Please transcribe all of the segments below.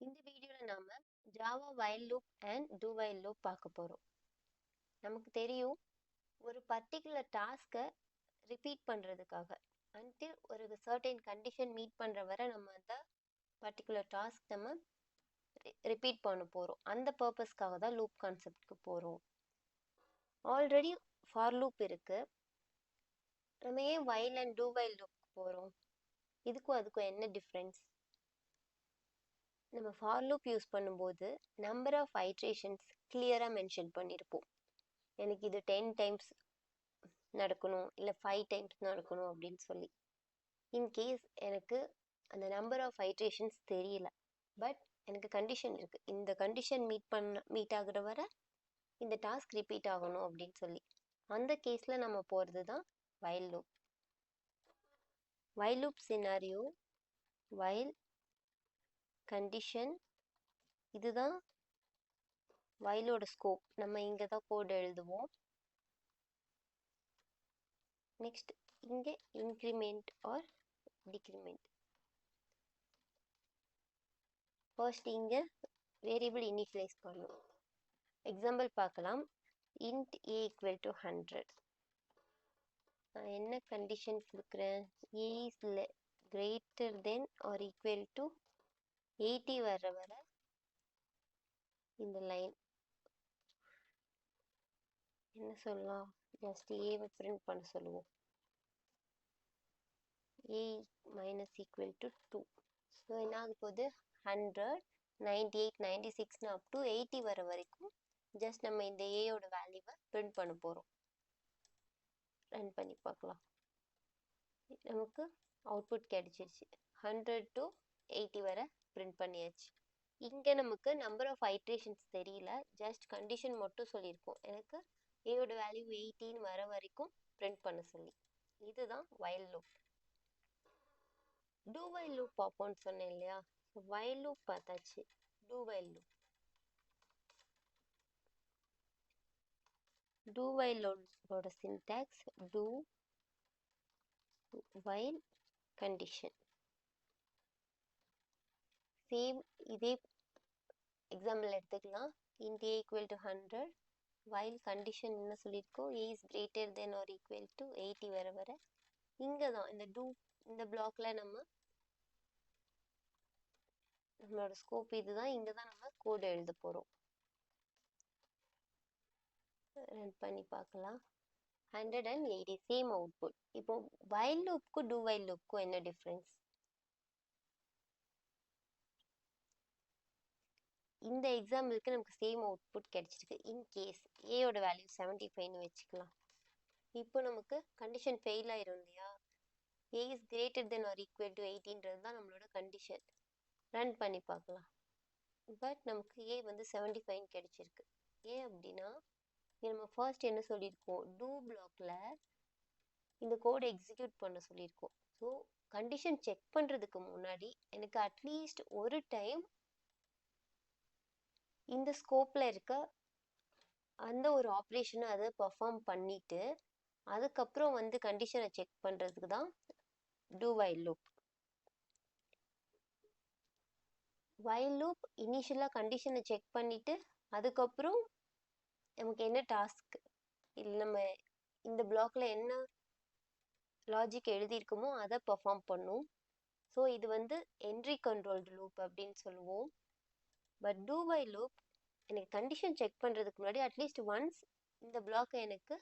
இந்த வீடியோல நாம Java while loop and do while loop பார்க்க போறோம். நமக்கு தெரியும் ஒரு பர்டிகுலர் டாஸ்கை ரிப்பீட் பண்றதுக்காக until ஒரு certain condition மீட் பண்ற வரை நம்ம அந்த பர்டிகுலர் டாஸ்க் நம்ம ரிப்பீட் பண்ண போறோம். அந்த பர்பஸ்க்காக தான் லூப் கான்செப்ட்க்கு போறோம். ஆல்ரெடி ஃபார் லூப் இருக்கு. நம்ம ஏன் while and do while loop போறோம்? இதுக்கும் அதுக்கும் என்ன டிஃபரன்ஸ்? நம்ம ஃபார் லூப் யூஸ் பண்ணும்போது நம்பர் ஆஃப் ஐட்ரேஷன்ஸ் கிளியராக மென்ஷன் பண்ணியிருப்போம். எனக்கு இது 10 டைம்ஸ் நடக்கணும் இல்லை 5 டைம்ஸ் நடக்கணும் அப்படின்னு சொல்லி. இன்கேஸ் எனக்கு அந்த நம்பர் ஆஃப் ஐட்ரேஷன்ஸ் தெரியல, பட் எனக்கு கண்டிஷன் இருக்கு, இந்த கண்டிஷன் மீட் ஆகுற வரை இந்த டாஸ்க் ரிப்பீட் ஆகணும் அப்படின்னு சொல்லி. அந்த கேஸில் நம்ம போகிறது தான் while loop. while loop scenario while condition, இதுதான் whileோட ஸ்கோப். நம்ம இங்கே தான் கோட் எழுதுவோம். நெக்ஸ்ட் இங்கே இன்க்ரிமெண்ட் ஆர் டிக்ரிமெண்ட். ஃபர்ஸ்ட் இங்கே வேரியபிள் இனிஷியலைஸ் பண்ணணும். எக்ஸாம்பிள் பார்க்கலாம். Int a equal to 100. நான் என்ன கண்டிஷன் கொடுக்குறேன்? a is greater than or equal to 80 வர இந்த லைன் என்ன சொல்லலாம்? ஜஸ்ட் ஏவை பிரிண்ட் பண்ண சொல்லுவோம். a minus equal to 2. So என்ன ஆக போகுது? 100, 98, 96 அப் டு 80 வர வரைக்கும் ஜஸ்ட் நம்ம இந்த ஏயோட வேல்யூவை பிரிண்ட் பண்ண போகிறோம். ரன் பண்ணி பார்க்கலாம். நமக்கு அவுட்புட் கிடைச்சிருச்சு. 100 to 80 வரை பிரிண்ட் பண்ணியாச்சு. இங்கே நமக்கு நம்பர் ஆஃப் ஐட்ரேஷன்ஸ் தெரியல, ஜஸ்ட் கண்டிஷன் மட்டும் சொல்லியிருக்கோம். எனக்கு ஏயோட வேல்யூ 18 வர வரைக்கும் பிரிண்ட் பண்ண சொல்லி. இதுதான் while loop. do while loop பார்ப்போம்னு சொன்னேன் இல்லையா? while loop பார்த்தாச்சு. do while loop. do while loopோட syntax do while condition. Same இதே எக்ஸாம்பிள் எடுத்துக்கலாம். int a equal to 100, while condition என்ன சொல்லியிருக்கோம்? a is greater than or equal to 80 வர இங்கே தான் இந்த do இந்த பிளாக்ல நம்மளோட ஸ்கோப் இதுதான். இங்கே தான் நம்ம கோட் எழுத போகிறோம். ரன் பண்ணி பார்க்கலாம். 180 சேம் அவுட்புட். இப்போ while loopக்கும் do while loopக்கும் என்ன டிஃப்ரென்ஸ்? இந்த எக்ஸாம்பிளுக்கு நமக்கு சேம் அவுட்புட் கிடைச்சிருக்கு. இன்கேஸ் ஏயோட வேல்யூ 75ன்னு வச்சுக்கலாம். இப்போ நமக்கு கண்டிஷன் ஃபெயில் ஆயிரும் இல்லையா? a is greater than or equal to 80ன்றது தான் நம்மளோட கண்டிஷன். ரன் பண்ணி பார்க்கலாம். பட் நமக்கு a வந்து 75 கிடைச்சிருக்கு. ஏன் அப்படின்னா நம்ம ஃபர்ஸ்ட் என்ன சொல்லியிருக்கோம்? டூ பிளாக்ல இந்த கோடை எக்ஸிக்யூட் பண்ண சொல்லியிருக்கோம். ஸோ கண்டிஷன் செக் பண்ணுறதுக்கு முன்னாடி எனக்கு அட்லீஸ்ட் ஒரு டைம் இந்த ஸ்கோப்பில் இருக்க அந்த ஒரு ஆப்ரேஷனை அதை பர்ஃபார்ம் பண்ணிட்டு அதுக்கப்புறம் வந்து கண்டிஷனை செக் பண்ணுறதுக்கு தான் do while loop. while loop இனிஷியலாக கண்டிஷனை செக் பண்ணிட்டு அதுக்கப்புறம் நமக்கு என்ன டாஸ்க் இல்லை நம்ம இந்த பிளாக்ல என்ன லாஜிக் எழுதியிருக்குமோ அதை பர்ஃபார்ம் பண்ணும். ஸோ இது வந்து என்ட்ரி கண்ட்ரோல்டு லூப் அப்படின்னு சொல்லுவோம். பட் do while loop எனக்கு கண்டிஷன் செக் பண்ணுறதுக்கு முன்னாடி அட்லீஸ்ட் ஒன்ஸ் இந்த பிளாக்கை எனக்கு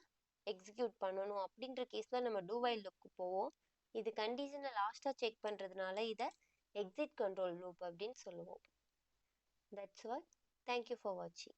எக்ஸிக்யூட் பண்ணணும் அப்படின்ற கேஸில் நம்ம do while loopக்கு போவோம். இது கண்டிஷனை லாஸ்ட்டாக செக் பண்ணுறதுனால இதை எக்ஸிட் கண்ட்ரோல் லூப் அப்படின்னு சொல்லுவோம். That's all. தேங்க்யூ ஃபார் வாட்சிங்.